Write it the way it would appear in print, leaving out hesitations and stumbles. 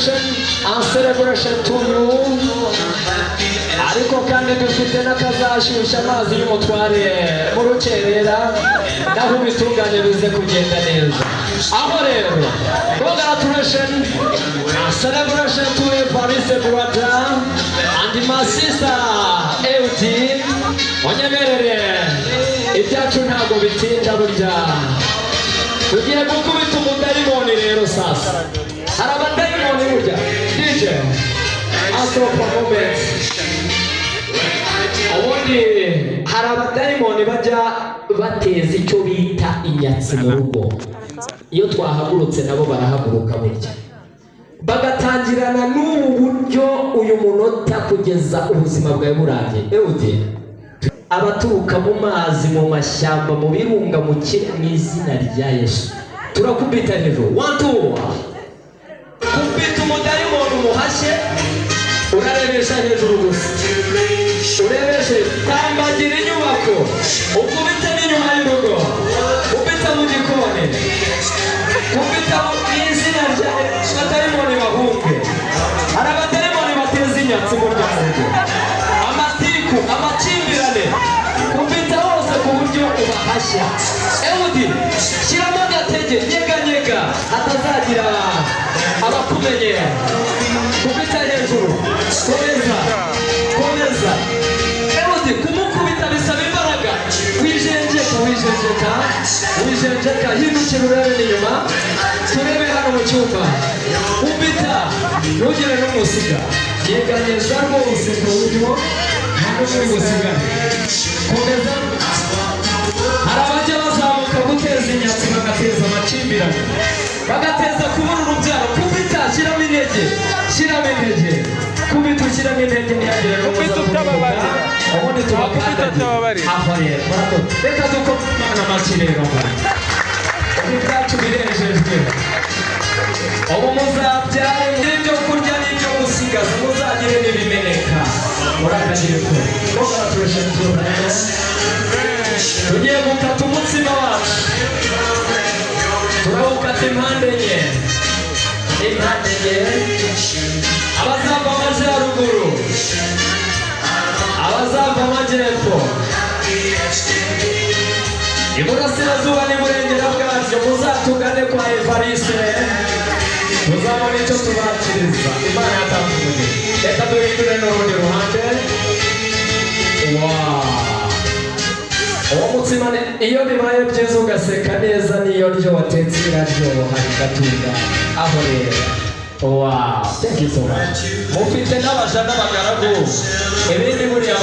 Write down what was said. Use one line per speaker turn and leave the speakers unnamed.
celebration to you. Ariko kandi dufite n'akazashyushya amazi y'umutware mu rukerera naho bitunganye bize kugenda neza. Aho rero congratulations celebration to Evariste brother and my sister Eudine. Onyemerere ibyacu ntabwo bitinda burya. Tugiye gukubita umudayimoni rero sasa. Hari abadayimoni burya DJ Astro Performance. Ubundi hari abadayimoni bajya bateza icyo bita inyatsi mu rugo. Iyo twahagurutse nabo barahaguruka burya bagatangirana n'ubu buryo uyu munota kugeza ubuzima bwawe burangiye. Eudine abaturuka mu mazi mu mashyamba mu birunga mu izina rya Yesu turakubita hejuru 1 2 kubita umudayimoni umuhashye urarebesha hejuru gusa urebeshe tambagira inyubako ukubita n'inyuma y'urugo ukubita mu gikoni ukubita mu izina rya abadayimoni bahunge. Hari abadayimoni bateza inyatsi mu rwanda amatiku amakimbirane kubita hose ku buryo ubahashya. Eudine shyiramo agatege nyeganyega hatazagira abakumenyera kubita hejuru komeza komeza. Eudine kumukubita bisaba imbaraga wijenjeka hindukira urebe n'inyuma turebe hano mu cyumba kubita ntugire n'umusiga yeganyeza rwose ku buryo ntabwo muri gusigana komeza. Hari abajya bazamuka guteza inyatsi bagateza amakimbirane bagateza kubura urubyaro. Kubita shyiramo intege kubita ushyiramo intege ntihagire n'umuza kuvuga ubundi tubakandagire aho rero reka dukomane amashyi rero ibyacu birejejwe. Ubu muzabyare n'ibyo kurya n'ibyo gusigaza muzagire n'ibimeneka murakagire ko congratulations to us. Tugiye gukata umutsima wacu turawukata impande enye abazava amajyaruguru abazava amajyepfo iburasirazuba n'iburengera bwaryo muzatugane kwa Evariste muzabona icyo tubakiriza. Imana yatanze. Reka duhindure n'urundi ruhande. Uwo mutsima iyo bibaye byiza ugaseka neza niyo ryo watetse iraryoha rigatunga. Aho rero thank you so much. Mufite n'abaja n'abagaragu ibindi buriya